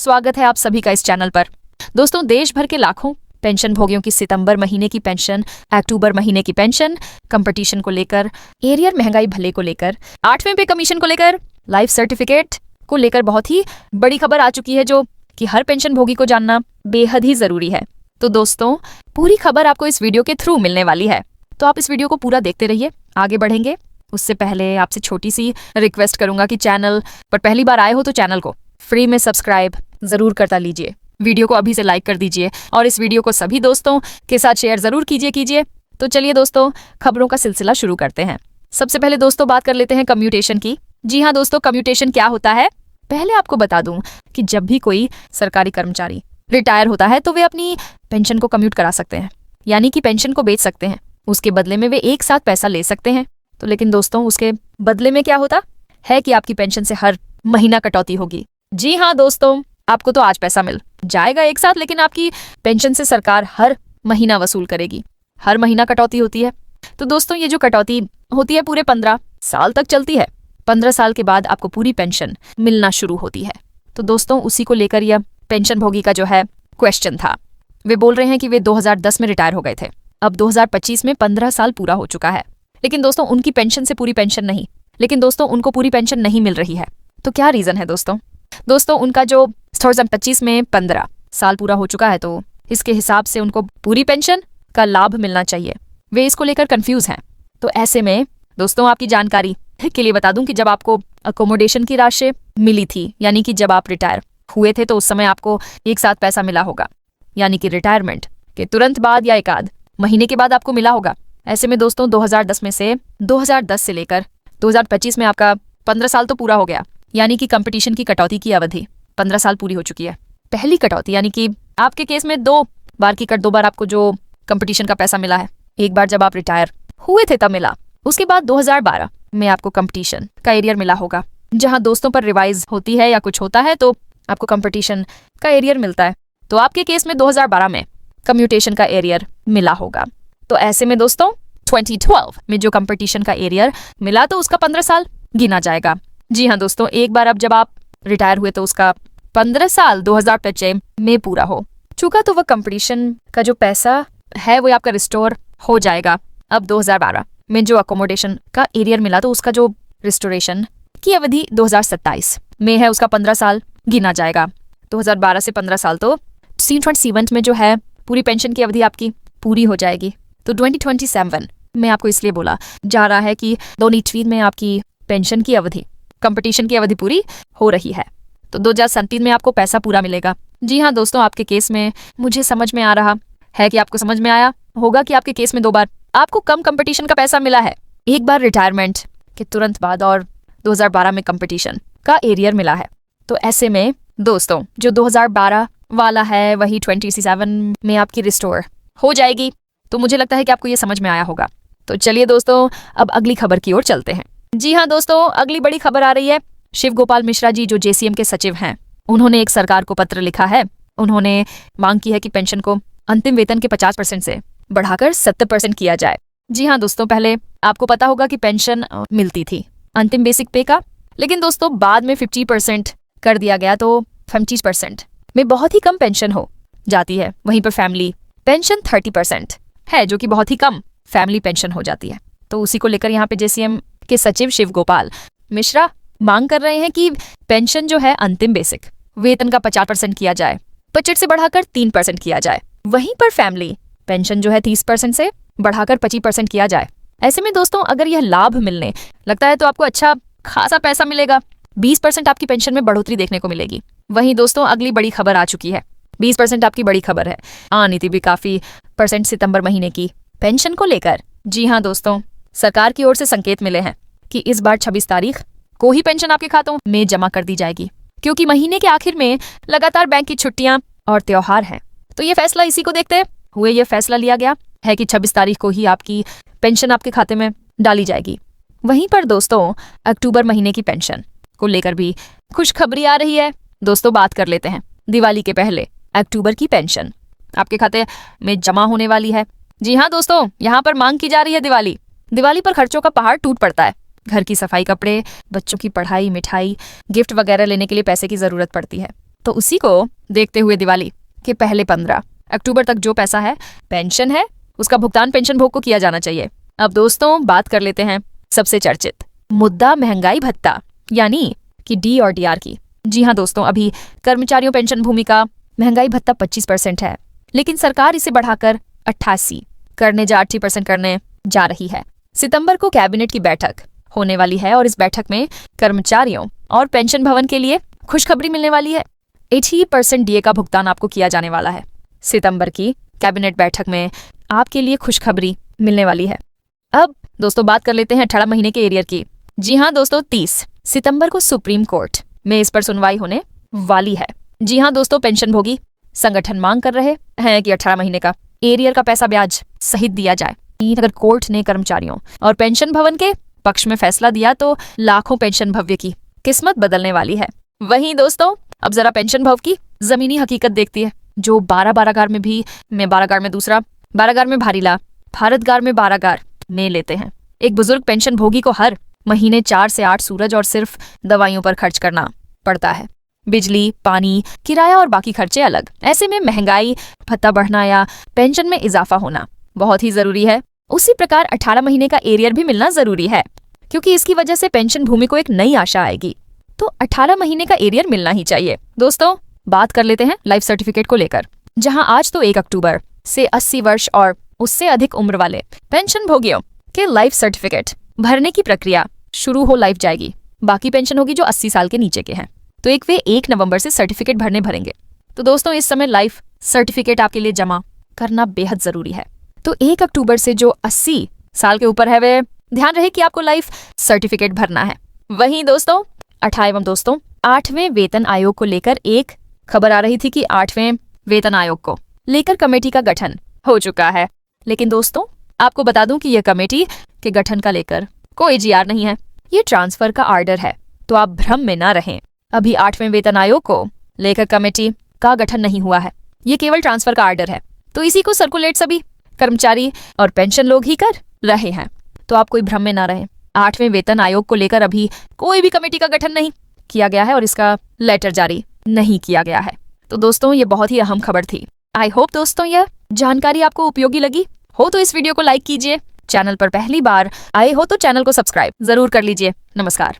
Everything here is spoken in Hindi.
स्वागत है आप सभी का इस चैनल पर। दोस्तों, देश भर के लाखों पेंशन भोगियों की सितंबर महीने की पेंशन, अक्टूबर महीने की पेंशन, कंपटीशन को लेकर, एरियर महंगाई भले को लेकर, 8वें पे कमीशन को लेकर, लाइफ सर्टिफिकेट को लेकर बहुत ही बड़ी खबर आ चुकी है, जो कि हर पेंशन भोगी को जानना बेहद ही जरूरी है। तो दोस्तों, पूरी खबर आपको इस वीडियो के थ्रू मिलने वाली है, तो आप इस वीडियो को पूरा देखते रहिए। आगे बढ़ेंगे उससे पहले आपसे छोटी सी रिक्वेस्ट करूंगा कि चैनल पर पहली बार आए हो तो चैनल को फ्री में सब्सक्राइब जरूर करता लीजिए, वीडियो को अभी से लाइक कर दीजिए और इस वीडियो को सभी दोस्तों के साथ शेयर जरूर कीजिए। तो चलिए दोस्तों, खबरों का सिलसिला शुरू करते हैं। सबसे पहले दोस्तों बात कर लेते हैं कम्यूटेशन की। जी हाँ दोस्तों, कम्यूटेशन क्या होता है पहले आपको बता दूं कि जब भी कोई सरकारी कर्मचारी रिटायर होता है तो वे अपनी पेंशन को कम्यूट करा सकते हैं, यानी कि पेंशन को बेच सकते हैं। उसके बदले में वे एक साथ पैसा ले सकते हैं। तो लेकिन दोस्तों, उसके बदले में क्या होता है कि आपकी पेंशन से हर महीना कटौती होगी। जी हाँ दोस्तों, आपको तो आज पैसा मिल जाएगा एक साथ, लेकिन आपकी पेंशन से सरकार हर महीना वसूल करेगी। हर महीना कटौती होती है। तो दोस्तों, ये जो कटौती होती है पूरे 15 साल तक चलती है। 15 साल के बाद आपको पूरी पेंशन मिलना शुरू होती है। तो दोस्तों, उसी को लेकर यह पेंशन भोगी का जो है क्वेश्चन था। वे बोल रहे हैं कि वे 2010 में रिटायर हो गए थे, अब 2025 में 15 साल पूरा हो चुका है, लेकिन दोस्तों उनकी पेंशन से पूरी पेंशन नहीं, लेकिन दोस्तों उनको पूरी पेंशन नहीं मिल रही है। तो क्या रीजन है दोस्तों उनका जो 2025 में 15 साल पूरा हो चुका है, तो इसके हिसाब से उनको पूरी पेंशन का लाभ मिलना चाहिए। वे इसको लेकर कंफ्यूज हैं। तो ऐसे में दोस्तों, आपकी जानकारी के लिए बता दूं कि जब आपको अकोमोडेशन की राशि मिली थी, यानी कि जब आप रिटायर हुए थे, तो उस समय आपको एक साथ पैसा मिला होगा, यानी कि रिटायरमेंट के तुरंत बाद या एक आध महीने के बाद आपको मिला होगा। ऐसे में दोस्तों 2010 में से 2010 से लेकर 2025 में आपका 15 साल तो पूरा हो गया, यानी कि कंपटीशन की कटौती की अवधि 15 साल पूरी हो चुकी है। पहली कटौती यानी कि आपके केस में 2 बार की कट, 2 बार आपको जो कंपटीशन का पैसा मिला है, एक बार जब आप रिटायर हुए थे तब मिला, उसके बाद 2012 में आपको कंपटीशन का एरियर मिला होगा। जहां दोस्तों पर रिवाइज होती है या कुछ होता है तो आपको कंपटीशन का एरियर मिलता है। तो आपके केस में 2012 में कम्यूटेशन का एरियर मिला होगा। तो ऐसे में दोस्तों 2012 में जो कंपटीशन का एरियर मिला, तो उसका 15 साल गिना जाएगा। जी हाँ दोस्तों, एक बार अब जब आप रिटायर हुए तो उसका 15 साल 2025 में पूरा हो चुका, तो वह कंपटीशन का जो पैसा है वो आपका रिस्टोर हो जाएगा। अब 2012 में जो अकोमोडेशन का एरियर मिला, तो उसका जो रिस्टोरेशन की अवधि 2027 में है, उसका 15 साल गिना जाएगा। 2012 से 15 साल, तो 2027 में जो है पूरी पेंशन की अवधि आपकी पूरी हो जाएगी। तो 2027 में आपको इसलिए बोला जा रहा है कि 2023 में आपकी पेंशन की अवधि, कंपटीशन की अवधि पूरी हो रही है, तो 2027 में आपको पैसा पूरा मिलेगा। जी हाँ दोस्तों, आपके केस में मुझे समझ में आ रहा है कि आपको समझ में आया होगा कि आपके केस में 2 बार आपको कम कंपटीशन का पैसा मिला है, एक बार रिटायरमेंट के तुरंत बाद और 2012 में कंपटीशन का एरियर मिला है। तो ऐसे में दोस्तों जो 2012 वाला है वही 2027 में आपकी रिस्टोर हो जाएगी। तो मुझे लगता है कि आपको ये समझ में आया होगा। तो चलिए दोस्तों, अब अगली खबर की ओर चलते हैं। जी हाँ दोस्तों, अगली बड़ी खबर आ रही है। शिव गोपाल मिश्रा जी जो JCM के सचिव हैं, उन्होंने एक सरकार को पत्र लिखा है। उन्होंने मांग की है कि पेंशन को अंतिम वेतन के 50% से बढ़ाकर 70% किया जाए। जी हाँ दोस्तों, पहले आपको पता होगा कि पेंशन मिलती थी अंतिम बेसिक पे का, लेकिन दोस्तों बाद में 50% कर दिया गया, तो 50% में बहुत ही कम पेंशन हो जाती है। वहीं पर फैमिली पेंशन 30% है, जो कि बहुत ही कम फैमिली पेंशन हो जाती है। तो उसी को लेकर यहाँ पे JCM के सचिव शिव गोपाल मिश्रा मांग कर रहे हैं कि पेंशन जो है अंतिम बेसिक वेतन का 50% किया जाए, बजट से बढ़ाकर 3% किया जाए। वहीं पर फैमिली पेंशन जो है 30% से बढ़ाकर 25% किया जाए। ऐसे में दोस्तों, अगर यह लाभ मिलने लगता है तो आपको अच्छा खासा पैसा मिलेगा। 20% आपकी पेंशन में बढ़ोतरी देखने को मिलेगी। वहीं दोस्तों, अगली बड़ी खबर आ चुकी है। 20% आपकी बड़ी खबर है, आनी थी भी काफी % सितंबर महीने की पेंशन को लेकर। जी हाँ दोस्तों, सरकार की ओर से संकेत मिले हैं कि इस बार 26 तारीख को ही पेंशन आपके खातों में जमा कर दी जाएगी, क्योंकि महीने के आखिर में लगातार बैंक की छुट्टियां और त्योहार हैं। तो ये फैसला इसी को देखते हुए ये फैसला लिया गया है कि 26 तारीख को ही आपकी पेंशन आपके खाते में डाली जाएगी। वहीं पर दोस्तों, अक्टूबर महीने की पेंशन को लेकर भी खुशखबरी आ रही है। दोस्तों, बात कर लेते हैं दिवाली के पहले अक्टूबर की पेंशन आपके खाते में जमा होने वाली है। जी हाँ दोस्तों, यहाँ पर मांग की जा रही है दिवाली पर खर्चों का पहाड़ टूट पड़ता है। घर की सफाई, कपड़े, बच्चों की पढ़ाई, मिठाई, गिफ्ट वगैरह लेने के लिए पैसे की जरूरत पड़ती है। तो उसी को देखते हुए दिवाली के पहले 15 अक्टूबर तक जो पैसा है पेंशन है उसका भुगतान पेंशन भोग को किया जाना चाहिए। अब दोस्तों बात कर लेते हैं सबसे चर्चित मुद्दा महंगाई भत्ता यानी कि डी और डीआर की। जी हाँ दोस्तों, अभी कर्मचारियों पेंशन भूमि का महंगाई भत्ता 25% है, लेकिन सरकार इसे बढ़ाकर 88 करने 80% करने जा रही है। सितंबर को कैबिनेट की बैठक होने वाली है और इस बैठक में कर्मचारियों और पेंशन भवन के लिए खुशखबरी मिलने वाली है। 80% डीए का भुगतान आपको किया जाने वाला है। सितंबर की कैबिनेट बैठक में आपके लिए खुशखबरी मिलने वाली है। अब दोस्तों बात कर लेते हैं 18 महीने के एरियर की। जी हाँ दोस्तों, 30 सितंबर को सुप्रीम कोर्ट में इस पर सुनवाई होने वाली है। जी हाँ दोस्तों, पेंशन भोगी संगठन मांग कर रहे हैं कि 18 महीने का एरियर का पैसा ब्याज सहित दिया जाए। अगर कोर्ट ने कर्मचारियों और पेंशन भवन के पक्ष में फैसला दिया तो लाखों पेंशन भव्य की किस्मत बदलने वाली है। वहीं दोस्तों अब जरा पेंशन भव की जमीनी हकीकत देखती है, जो 12 बारागार में भी में बारागार में दूसरा बारागार में भारीला भारतगार में बारागार में लेते हैं। एक बुजुर्ग पेंशन भोगी को हर महीने 4 से 8 सूरज और सिर्फ दवाइयों पर खर्च करना पड़ता है। बिजली, पानी, किराया और बाकी खर्चे अलग। ऐसे में महंगाई भत्ता बढ़ना या पेंशन में इजाफा होना बहुत ही जरूरी है। उसी प्रकार 18 महीने का एरियर भी मिलना जरूरी है, क्योंकि इसकी वजह से पेंशन भूमि को एक नई आशा आएगी। तो 18 महीने का एरियर मिलना ही चाहिए। दोस्तों बात कर लेते हैं लाइफ सर्टिफिकेट को लेकर, जहां आज तो 1 अक्टूबर से 80 वर्ष और उससे अधिक उम्र वाले पेंशन भोगियों के लाइफ सर्टिफिकेट भरने की प्रक्रिया शुरू हो लाइफ जाएगी। बाकी पेंशन होगी जो 80 साल के नीचे के हैं, तो वे 1 नवंबर से सर्टिफिकेट भरेंगे। तो दोस्तों इस समय लाइफ सर्टिफिकेट आपके लिए जमा करना बेहद जरूरी है। तो 1 अक्टूबर से जो 80 साल के ऊपर है वे ध्यान रहे कि आपको लाइफ सर्टिफिकेट भरना है। वहीं दोस्तों 8वें वेतन आयोग को लेकर एक खबर आ रही थी कि 8वें वेतन आयोग को लेकर कमेटी का गठन हो चुका है। लेकिन दोस्तों आपको बता दूं कि यह कमेटी के गठन का लेकर कोई जीआर नहीं है, ये ट्रांसफर का आर्डर है। तो आप भ्रम में ना रहें, अभी 8वें वेतन आयोग को लेकर कमेटी का गठन नहीं हुआ है, ये केवल ट्रांसफर का आर्डर है। तो इसी को सर्कुलेट सभी कर्मचारी और पेंशन लोग ही कर रहे हैं। तो आप कोई भ्रम में ना रहें, 8वें वेतन आयोग को लेकर अभी कोई भी कमेटी का गठन नहीं किया गया है और इसका लेटर जारी नहीं किया गया है। तो दोस्तों ये बहुत ही अहम खबर थी। आई होप दोस्तों यह जानकारी आपको उपयोगी लगी हो तो इस वीडियो को लाइक कीजिए। चैनल पर पहली बार आए हो तो चैनल को सब्सक्राइब जरूर कर लीजिए। नमस्कार।